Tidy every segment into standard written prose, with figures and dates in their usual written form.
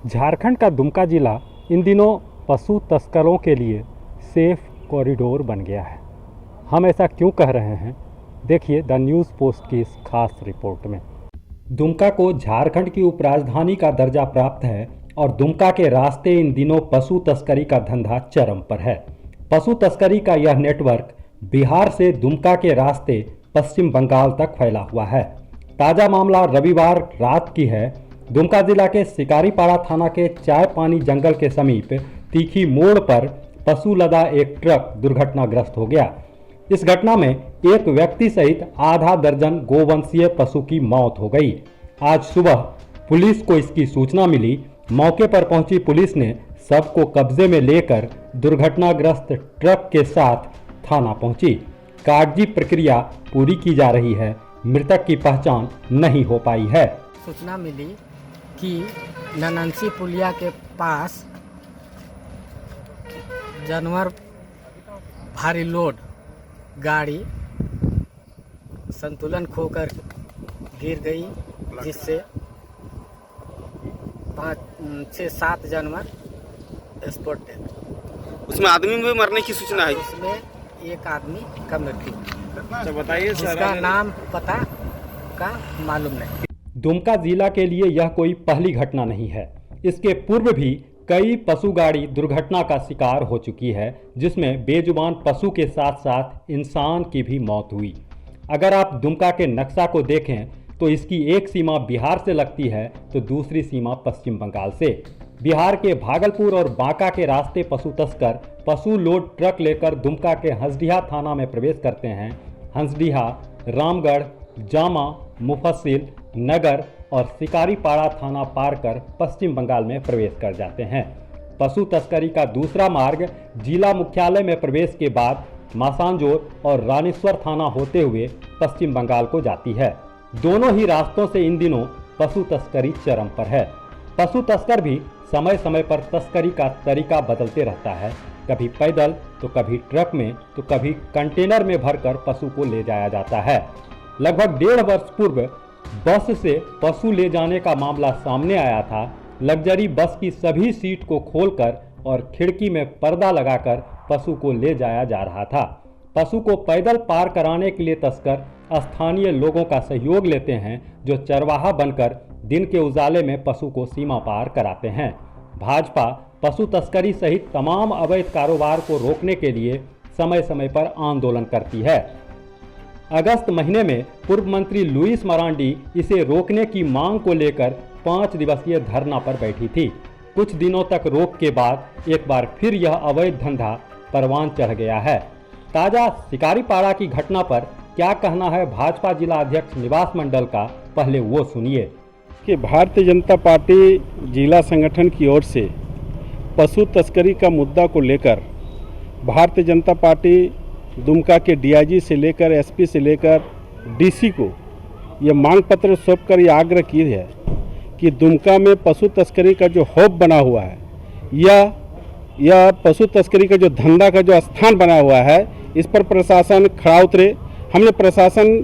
झारखंड का दुमका जिला इन दिनों पशु तस्करों के लिए सेफ कॉरिडोर बन गया है। हम ऐसा क्यों कह रहे हैं, देखिए द न्यूज़ पोस्ट की इस खास रिपोर्ट में। दुमका को झारखंड की उपराजधानी का दर्जा प्राप्त है और दुमका के रास्ते इन दिनों पशु तस्करी का धंधा चरम पर है। पशु तस्करी का यह नेटवर्क बिहार से दुमका के रास्ते पश्चिम बंगाल तक फैला हुआ है। ताज़ा मामला रविवार रात की है। दुमका जिला के शिकारीपाड़ा थाना के चाय पानी जंगल के समीप तीखी मोड़ पर पशु लदा एक ट्रक दुर्घटनाग्रस्त हो गया। इस घटना में एक व्यक्ति सहित आधा दर्जन गोवंशीय पशु की मौत हो गई। आज सुबह पुलिस को इसकी सूचना मिली। मौके पर पहुंची पुलिस ने शव को कब्जे में लेकर दुर्घटनाग्रस्त ट्रक के साथ थाना पहुंची। कागजी प्रक्रिया पूरी की जा रही है। मृतक की पहचान नहीं हो पाई है। सूचना मिली कि ननंसी पुलिया के पास जानवर भारी लोड गाड़ी संतुलन खोकर गिर गई, जिससे 5-6-7 जानवर स्पॉट डेथ। उसमें आदमी भी मरने की सूचना है। उसमें एक आदमी का मृत्यु। तो बताइए सर, इसका नाम पता का मालूम नहीं। दुमका जिला के लिए यह कोई पहली घटना नहीं है। इसके पूर्व भी कई पशु गाड़ी दुर्घटना का शिकार हो चुकी है, जिसमें बेजुबान पशु के साथ साथ इंसान की भी मौत हुई। अगर आप दुमका के नक्शा को देखें तो इसकी एक सीमा बिहार से लगती है तो दूसरी सीमा पश्चिम बंगाल से। बिहार के भागलपुर और बांका के रास्ते पशु तस्कर पशु लोड ट्रक लेकर दुमका के हंसडीहा थाना में प्रवेश करते हैं। हंसडीहा, रामगढ़, जामा, मुफस्सिल, नगर और शिकारीपाड़ा थाना पार कर पश्चिम बंगाल में प्रवेश कर जाते हैं। पशु तस्करी का दूसरा मार्ग जिला मुख्यालय में प्रवेश के बाद मासांजोर और रानीश्वर थाना होते हुए पश्चिम बंगाल को जाती है। दोनों ही रास्तों से इन दिनों पशु तस्करी चरम पर है। पशु तस्कर भी समय समय पर तस्करी का तरीका बदलते रहता है। कभी पैदल तो कभी ट्रक में तो कभी कंटेनर में भरकर पशु को ले जाया जाता है। लगभग 1.5 वर्ष पूर्व बस से पशु ले जाने का मामला सामने आया था। लग्जरी बस की सभी सीट को खोलकर और खिड़की में पर्दा लगाकर पशु को ले जाया जा रहा था। पशु को पैदल पार कराने के लिए तस्कर स्थानीय लोगों का सहयोग लेते हैं, जो चरवाहा बनकर दिन के उजाले में पशु को सीमा पार कराते हैं। भाजपा पशु तस्करी सहित तमाम अवैध कारोबार को रोकने के लिए समय समय पर आंदोलन करती है। अगस्त महीने में पूर्व मंत्री लुइस मरांडी इसे रोकने की मांग को लेकर 5 दिवसीय धरना पर बैठी थी। कुछ दिनों तक रोक के बाद एक बार फिर यह अवैध धंधा परवान चढ़ गया है। ताजा शिकारीपाड़ा की घटना पर क्या कहना है भाजपा जिला अध्यक्ष निवास मंडल का, पहले वो सुनिए। कि भारतीय जनता पार्टी जिला संगठन की ओर से पशु तस्करी का मुद्दा को लेकर भारतीय जनता पार्टी दुमका के डीआईजी से लेकर एसपी से लेकर डीसी को यह मांग पत्र सौंपकर यह आग्रह की है कि दुमका में पशु तस्करी का जो हब बना हुआ है या पशु तस्करी का जो धंधा का जो स्थान बना हुआ है, इस पर प्रशासन खड़ा उतरे। हमने प्रशासन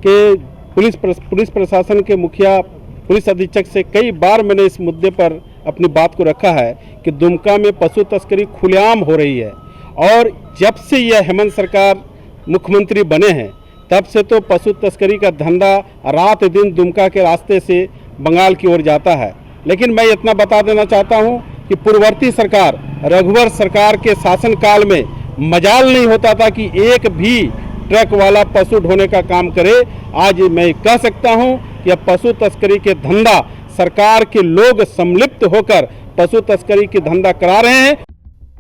के पुलिस प्रशासन के मुखिया पुलिस अधीक्षक से कई बार मैंने इस मुद्दे पर अपनी बात को रखा है कि दुमका में पशु तस्करी खुलेआम हो रही है। और जब से यह हेमंत सरकार मुख्यमंत्री बने हैं तब से तो पशु तस्करी का धंधा रात दिन दुमका के रास्ते से बंगाल की ओर जाता है। लेकिन मैं इतना बता देना चाहता हूं कि पूर्ववर्ती सरकार रघुवर सरकार के शासनकाल में मजाल नहीं होता था कि एक भी ट्रक वाला पशु ढोने का काम करे। आज मैं कह सकता हूं कि अब पशु तस्करी के धंधा सरकार के लोग सम्मिलित होकर पशु तस्करी की धंधा करा रहे हैं।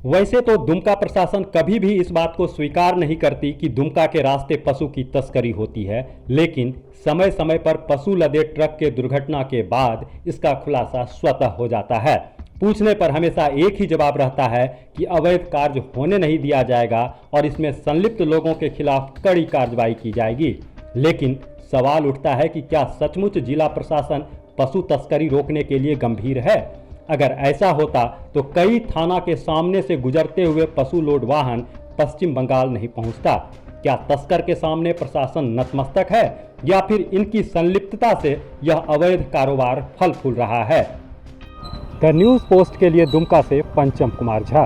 वैसे तो दुमका प्रशासन कभी भी इस बात को स्वीकार नहीं करती कि दुमका के रास्ते पशु की तस्करी होती है, लेकिन समय समय पर पशु लदे ट्रक के दुर्घटना के बाद इसका खुलासा स्वतः हो जाता है। पूछने पर हमेशा एक ही जवाब रहता है कि अवैध कार्य होने नहीं दिया जाएगा और इसमें संलिप्त लोगों के खिलाफ कड़ी कार्रवाई की जाएगी। लेकिन सवाल उठता है कि क्या सचमुच जिला प्रशासन पशु तस्करी रोकने के लिए गंभीर है? अगर ऐसा होता तो कई थाना के सामने से गुजरते हुए पशु लोड वाहन पश्चिम बंगाल नहीं पहुंचता। क्या तस्कर के सामने प्रशासन नतमस्तक है या फिर इनकी संलिप्तता से यह अवैध कारोबार फल फूल रहा है? द न्यूज़ पोस्ट के लिए दुमका से पंचम कुमार झा।